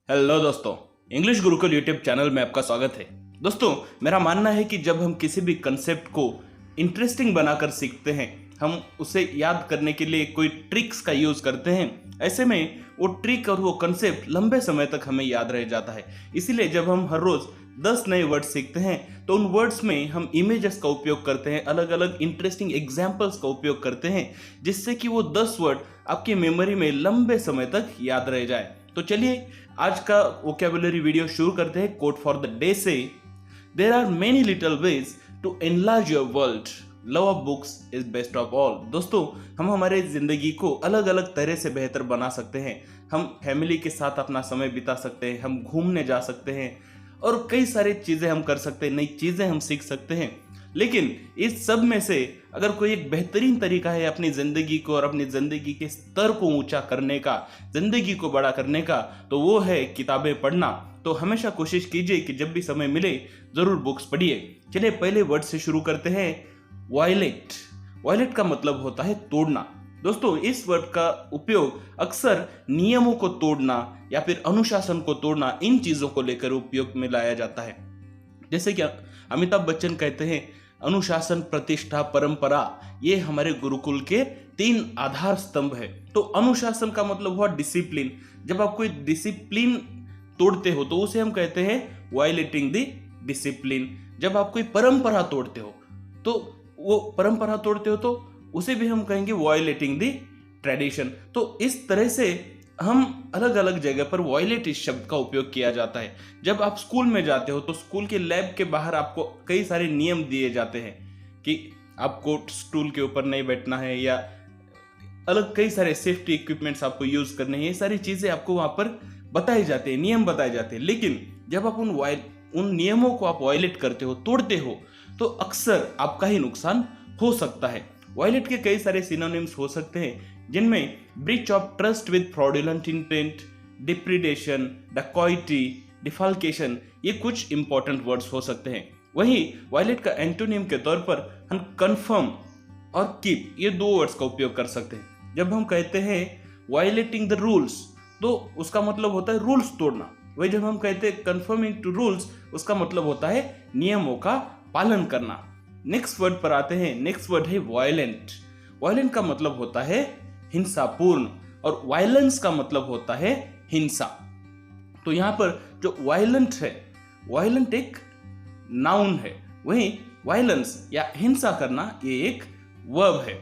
Hello दोस्तों, English Gurukul YouTube channel में आपका स्वागत है। दोस्तों, मेरा मानना है कि जब हम किसी भी कंसेप्ट को इंटरेस्टिंग बनाकर सीखते हैं, हम उसे याद करने के लिए कोई ट्रिक्स का यूज करते हैं। ऐसे में वो ट्रिक और वो कंसेप्ट लंबे समय तक हमें याद रह जाता है। इसीलिए जब हम हर रोज 10 नए वर्ड्स सीखते हैं तो उन वर्ड्स में हम इमेजेस का उपयोग करते हैं, अलग अलग इंटरेस्टिंग एग्जाम्पल्स का उपयोग करते हैं, जिससे कि वो 10 वर्ड आपकी मेमोरी में लंबे समय तक याद रह जाए। तो चलिए आज का वोकैबुलरी वीडियो शुरू करते हैं। कोट फॉर द डे से there are many little ways to enlarge your world, love of books is best of all. दोस्तों, हम हमारे जिंदगी को अलग अलग तरह से बेहतर बना सकते हैं। हम फैमिली के साथ अपना समय बिता सकते हैं, हम घूमने जा सकते हैं और कई सारी चीजें हम कर सकते हैं, नई चीजें हम सीख सकते हैं। लेकिन इस सब में से अगर कोई एक बेहतरीन तरीका है अपनी जिंदगी को और अपनी जिंदगी के स्तर को ऊंचा करने का, जिंदगी को बड़ा करने का, तो वो है किताबें पढ़ना। तो हमेशा कोशिश कीजिए कि जब भी समय मिले जरूर बुक्स पढ़िए। चलिए पहले वर्ड से शुरू करते हैं, वायलेट। वायलेट का मतलब होता है तोड़ना। दोस्तों, इस वर्ड का उपयोग अक्सर नियमों को तोड़ना या फिर अनुशासन को तोड़ना, इन चीजों को लेकर उपयोग में लाया जाता है। जैसे कि अमिताभ बच्चन कहते हैं, अनुशासन, प्रतिष्ठा, परंपरा, ये हमारे गुरुकुल के 3 आधार स्तंभ है। तो अनुशासन का मतलब हुआ डिसिप्लिन। जब आप कोई डिसिप्लिन तोड़ते हो तो उसे हम कहते हैं वायलेटिंग द डिसिप्लिन। जब आप कोई परंपरा तोड़ते हो तो वो परंपरा तोड़ते हो तो उसे भी हम कहेंगे वायलेटिंग द ट्रेडिशन। तो इस तरह से हम अलग अलग जगह पर वायलेट इस शब्द का उपयोग किया जाता है। जब आप स्कूल में जाते हो तो स्कूल के लैब के बाहर आपको कई सारे नियम दिए जाते हैं कि आपको स्टूल के ऊपर नहीं बैठना है या अलग कई सारे सेफ्टी इक्विपमेंट्स आपको यूज करने हैं। ये सारी चीजें आपको वहां पर बताई जाती है, नियम बताए जाते हैं। लेकिन जब आप उन नियमों को आप वायलेट करते हो, तोड़ते हो, तो अक्सर आपका ही नुकसान हो सकता है। वायलेट के कई सारे सिनोनिम्स हो सकते हैं, जिनमें breach of trust with fraudulent intent, depredation, dacoity, defalcation, ये कुछ इंपॉर्टेंट वर्ड्स हो सकते हैं। वहीं वायलेट का एंटोनिम के तौर पर हम कंफर्म और कीप, ये 2 वर्ड्स का उपयोग कर सकते हैं। जब हम कहते हैं वायलेटिंग द रूल्स, तो उसका मतलब होता है रूल्स तोड़ना। वही जब हम कहते हैं कंफर्मिंग टू रूल्स, उसका मतलब होता है नियमों का पालन करना। नेक्स्ट वर्ड पर आते हैं। नेक्स्ट वर्ड है वायलेंट। वायलेंट का मतलब होता है हिंसापूर्ण और वायलेंस का मतलब होता है हिंसा। तो यहां पर जो वायलेंट है, वायलेंट एक नाउन है, वहीं वायलेंस या हिंसा करना ये एक वर्ब है।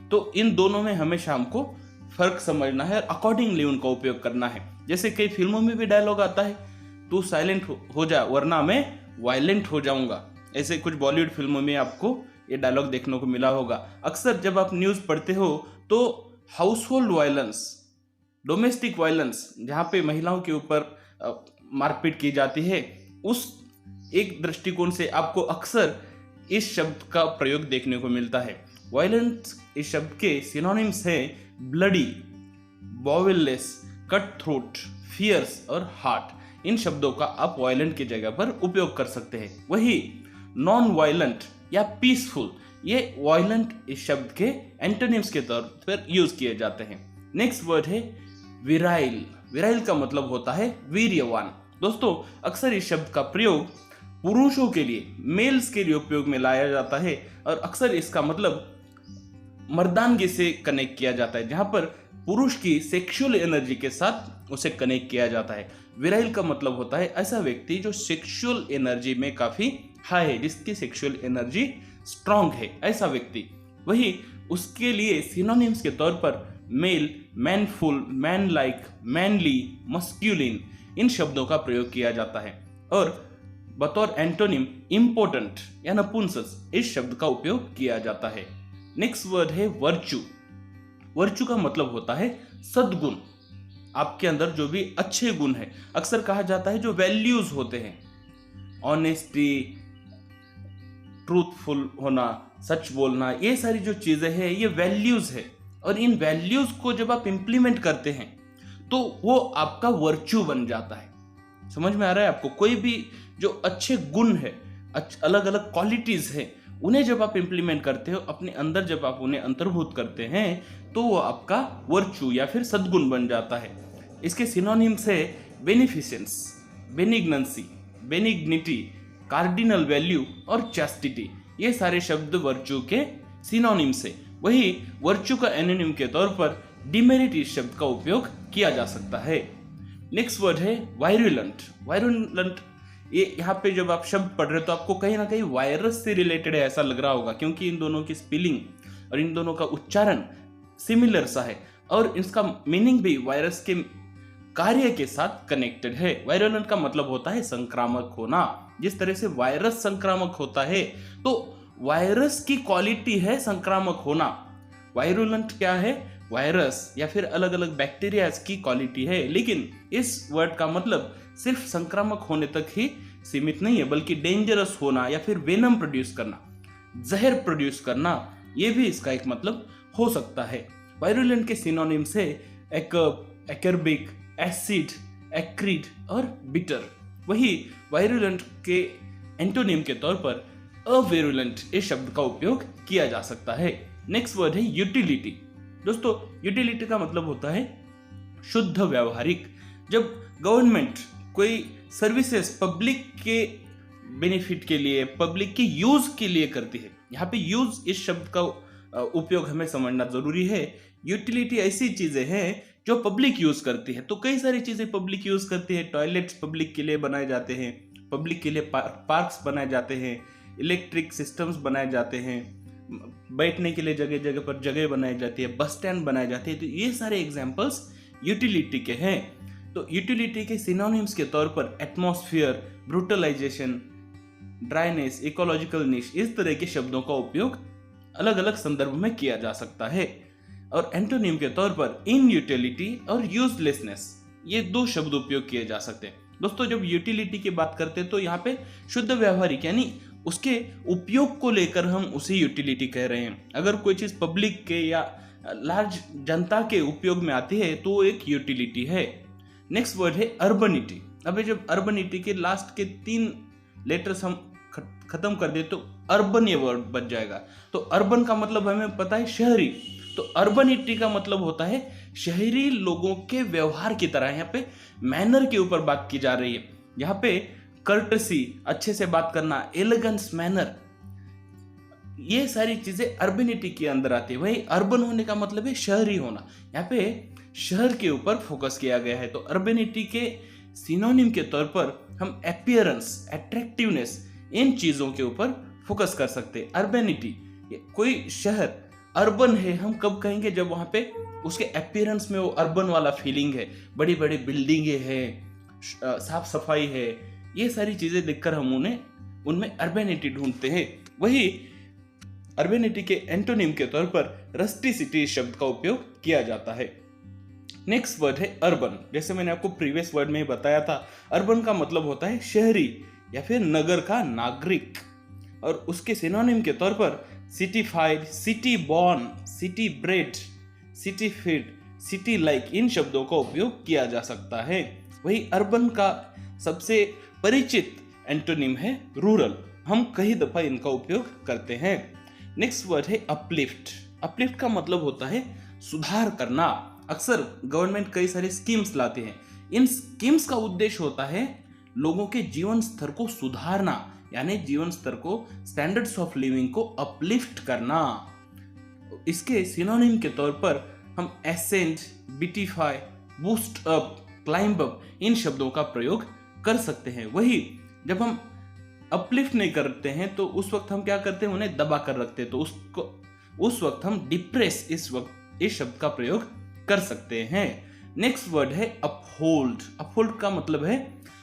तो इन दोनों में हमेशा हमको फर्क समझना है और अकॉर्डिंगली उनका उपयोग करना है। जैसे कई फिल्मों में भी डायलॉग आता है, तू साइलेंट हो जा वरना मैं वायलेंट हो जाऊंगा। ऐसे कुछ बॉलीवुड फिल्मों में आपको ये डायलॉग देखने को मिला होगा। अक्सर जब आप न्यूज पढ़ते हो तो house hold violence, domestic violence, जहाँ पे महिलाओं के ऊपर मारपीट की जाती है, उस एक दृष्टिकोण से आपको अक्सर इस शब्द का प्रयोग देखने को मिलता है। वायलेंस इस शब्द के सिनोनिम्स है ब्लडी, बॉवेललेस, कट थ्रोट, फियर्स और हार्ट। इन शब्दों का आप वायलेंट की जगह पर उपयोग कर सकते हैं। वही नॉन वायलेंट या पीसफुल, ये वायलेंट इस शब्द के एंटोनिम्स के तौर पर यूज किए जाते हैं। नेक्स्ट वर्ड है विराइल। विराइल का मतलब होता है वीर्यवान। दोस्तों, अक्सर इस शब्द का प्रयोग पुरुषों के लिए, मेल्स के लिए उपयोग में लाया जाता है और अक्सर इसका मतलब मर्दानगी से कनेक्ट किया जाता है, जहां पर पुरुष की सेक्सुअल एनर्जी के साथ उसे कनेक्ट किया जाता है। विराइल का मतलब होता है ऐसा व्यक्ति जो सेक्सुअल एनर्जी में काफी हाई है, जिसकी सेक्सुअल एनर्जी स्ट्रांग है, ऐसा व्यक्ति। वही उसके लिए सिनोनिम्स के तौर पर male, manful, man like, manly, masculine, इन शब्दों का प्रयोग किया जाता है। और बतौर एंटोनिम इंपोर्टेंट या नपुंसक, इस शब्द का उपयोग किया जाता है। नेक्स्ट वर्ड है वर्चू। वर्चू का मतलब होता है सद्गुण। आपके अंदर जो भी अच्छे गुण है, अक्सर कहा जाता है जो वैल्यूज होते हैं, ऑनेस्टी, ट्रूथफुल होना, सच बोलना, ये सारी जो चीजें हैं ये वैल्यूज है। और इन वैल्यूज को जब आप इंप्लीमेंट करते हैं तो वो आपका वर्च्यू बन जाता है। समझ में आ रहा है आपको? कोई भी जो अच्छे गुण है, अलग अलग क्वालिटीज है, उन्हें जब आप इंप्लीमेंट करते हो, अपने अंदर जब आप उन्हें अंतर्भूत करते हैं, तो वो आपका वर्च्यू या फिर सद्गुण बन जाता है। इसके सिनोनिम्स है बेनिफिसेंस, बेनिग्नेंसी, बेनिग्निटी, कार्डिनल वैल्यू और चैस्टिटी, ये सारे शब्द वर्च्यू के सिनोनिम्स है। वही वर्च्यू का एनोनिम के तौर पर डिमेरिट इस शब्द का उपयोग किया जा सकता है। नेक्स्ट वर्ड है वायरुलेंट। वायरुलेंट, ये यहाँ पे जब आप शब्द पढ़ रहे हो तो आपको कहीं ना कहीं वायरस से रिलेटेड है ऐसा लग रहा होगा, क्योंकि इन दोनों की स्पेलिंग और इन दोनों का उच्चारण सिमिलर सा है और इसका मीनिंग भी वायरस के कार्य के साथ कनेक्टेड है। वायरुलेंट का मतलब होता है संक्रामक होना। जिस तरह से वायरस संक्रामक होता है तो वायरस की क्वालिटी है संक्रामक होना। वायरुलेंट क्या है? वायरस या फिर अलग अलग बैक्टीरिया की क्वालिटी है, लेकिन इस वर्ड का मतलब सिर्फ संक्रामक होने तक ही सीमित नहीं है, बल्कि डेंजरस होना या फिर वेनम प्रोड्यूस करना, जहर प्रोड्यूस करना, ये भी इसका एक मतलब हो सकता है। वायरुलेंट के सिनोनिम्स है एक्रिबिक, एसिड, एक्रिड और बिटर। वही वायरुलेंट के एंटोनिम के तौर पर अवेरुलेंट इस शब्द का उपयोग किया जा सकता है। नेक्स्ट वर्ड है यूटिलिटी। दोस्तों, यूटिलिटी का मतलब होता है शुद्ध व्यावहारिक। जब गवर्नमेंट कोई सर्विसेज पब्लिक के बेनिफिट के लिए, पब्लिक के यूज के लिए करती है, यहाँ पे यूज इस शब्द का उपयोग हमें समझना जरूरी है। यूटिलिटी ऐसी चीजें हैं जो पब्लिक यूज करती है। तो कई सारी चीजें पब्लिक यूज करती है। टॉयलेट्स पब्लिक के लिए बनाए जाते हैं, पब्लिक के लिए पार्क्स बनाए जाते हैं, इलेक्ट्रिक सिस्टम्स बनाए जाते हैं, बैठने के लिए जगह जगह पर जगह बनाई जाती है, बस स्टैंड बनाए जाते हैं। तो ये सारे एग्जांपल्स यूटिलिटी के हैं। तो यूटिलिटी के सिनोनिम्स के तौर पर एटमॉस्फेयर, ब्रूटलाइजेशन, ड्राइनेस, इकोलॉजिकल निश, इस तरह के शब्दों का उपयोग अलग अलग संदर्भ में किया जा सकता है। और एंटोनिम के तौर पर इनयूटिलिटी और यूजलेसनेस, ये दो शब्द उपयोग किए जा सकते हैं। दोस्तों, जब यूटिलिटी की बात करते हैं तो यहाँ पे शुद्ध व्यावहारिक यानी उसके उपयोग को लेकर हम उसे यूटिलिटी कह रहे हैं। अगर कोई चीज पब्लिक के या लार्ज जनता के उपयोग में आती है तो एक यूटिलिटी है। नेक्स्ट वर्ड है अर्बनिटी। अबे जब अर्बनिटी के लास्ट के 3 लेटर्स हम खत्म कर दे तो अर्बन ये वर्ड बच जाएगा। तो अर्बन का मतलब हमें पता है शहरी, तो अर्बनिटी का मतलब होता है शहरी लोगों के व्यवहार की तरह। यहाँ पे मैनर के ऊपर बात की जा रही है। यहाँ पे कर्टसी, अच्छे से बात करना, एलिगेंस, मैनर, ये सारी चीजें अर्बनिटी के अंदर आती है। वही अर्बन होने का मतलब है शहरी होना। यहाँ पे शहर के ऊपर फोकस किया गया है। तो अर्बनिटी के सिनोनिम के तौर पर हम अपीयरेंस, अट्रैक्टिवनेस, इन चीजों के ऊपर फोकस कर सकते हैं। अर्बनिटी, कोई शहर अर्बन है हम कब कहेंगे? जब वहां पे उसके अपीयरेंस में वो अर्बन वाला फीलिंग है, बड़ी बड़ी बिल्डिंगे हैं, साफ सफाई है, ये सारी चीजें देखकर हम उनमें अर्बनिटी ढूंढते हैं। वही अर्बनिटी के एंटोनिम के तौर पर रस्टिसिटी शब्द का उपयोग किया जाता है। नेक्स्ट वर्ड है अर्बन। जैसे मैंने आपको प्रीवियस वर्ड में ही बताया था, अर्बन का मतलब होता है शहरी या फिर नगर का नागरिक। और उसके सिनोनिम के तौर पर citified, city born, city bred, city fed, city like, इन शब्दों का उपयोग किया जा सकता है। वही अर्बन का सबसे परिचित एंटोनिम है रूरल। हम कई दफा इनका उपयोग करते हैं। नेक्स्ट वर्ड है अपलिफ्ट। अपलिफ्ट का मतलब होता है सुधार करना। अक्सर गवर्नमेंट कई सारे स्कीम्स लाते हैं। इन स्कीम्स का उद्देश्य होता है लोगों के जीवन स्तर को सुधारना, यानी जीवन स्तर को, स्टैंडर्ड्स ऑफ लिविंग को अपलिफ्ट करना। इसके सिनोनिम के तौर पर हम ascend, beautify, boost up, climb up, इन शब्दों का प्रयोग कर सकते हैं। वही जब हम अपलिफ्ट नहीं करते हैं तो उस वक्त हम क्या करते हैं? उन्हें दबा कर रखते हैं। तो उस वक्त हम डिप्रेस, इस शब्द का प्रयोग कर सकते हैं। नेक्स्ट वर्ड है अपहोल्ड। अपहोल्ड का मतलब है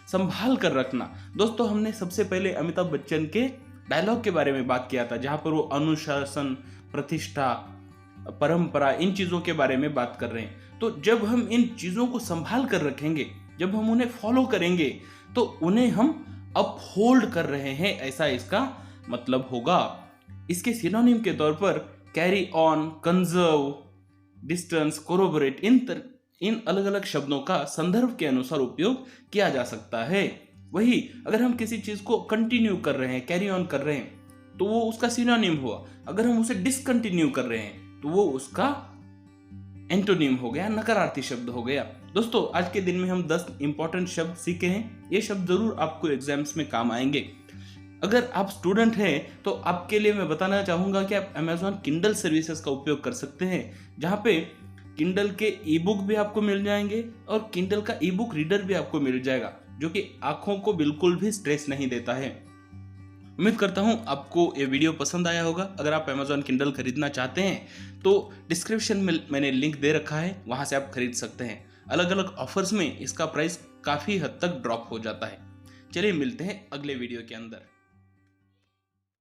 संभाल कर रखना। दोस्तों, हमने सबसे पहले अमिताभ बच्चन के डायलॉग के बारे में बात किया था, जहां पर वो अनुशासन, प्रतिष्ठा, परंपरा, इन चीजों के बारे में बात कर रहे हैं। तो जब हम इन चीजों को संभाल कर रखेंगे, जब हम उन्हें फॉलो करेंगे, तो उन्हें हम अपहोल्ड कर रहे हैं, ऐसा इसका मतलब होगा। इसके सिनोनिम के तौर पर carry on, conserve, distance, corroborate, इन अलग अलग शब्दों का संदर्भ के अनुसार उपयोग किया जा सकता है। वही अगर हम किसी चीज को कंटिन्यू कर रहे हैं, कैरी ऑन कर रहे हैं, तो वो उसका सिनोनिम हुआ। अगर हम उसे डिसकंटिन्यू कर रहे हैं तो वो उसका एंटोनिम हो गया, नकारार्थी शब्द हो गया। दोस्तों आज के दिन में हम 10 इंपॉर्टेंट शब्द सीखे हैं। ये शब्द जरूर आपको एग्जाम्स में काम आएंगे। अगर आप स्टूडेंट हैं तो आपके लिए मैं बताना चाहूँगा कि आप अमेजॉन किंडल सर्विसेज का उपयोग कर सकते हैं, जहाँ पे किंडल के ई बुक भी आपको मिल जाएंगे और किंडल का ई बुक रीडर भी आपको मिल जाएगा, जो कि आंखों को बिल्कुल भी स्ट्रेस नहीं देता है। उम्मीद करता हूँ आपको ये वीडियो पसंद आया होगा। अगर आप अमेजॉन किंडल खरीदना चाहते हैं तो डिस्क्रिप्शन में मैंने लिंक दे रखा है, वहाँ से आप खरीद सकते हैं। अलग अलग ऑफर्स में इसका प्राइस काफ़ी हद तक ड्रॉप हो जाता है। चलिए मिलते हैं अगले वीडियो के अंदर।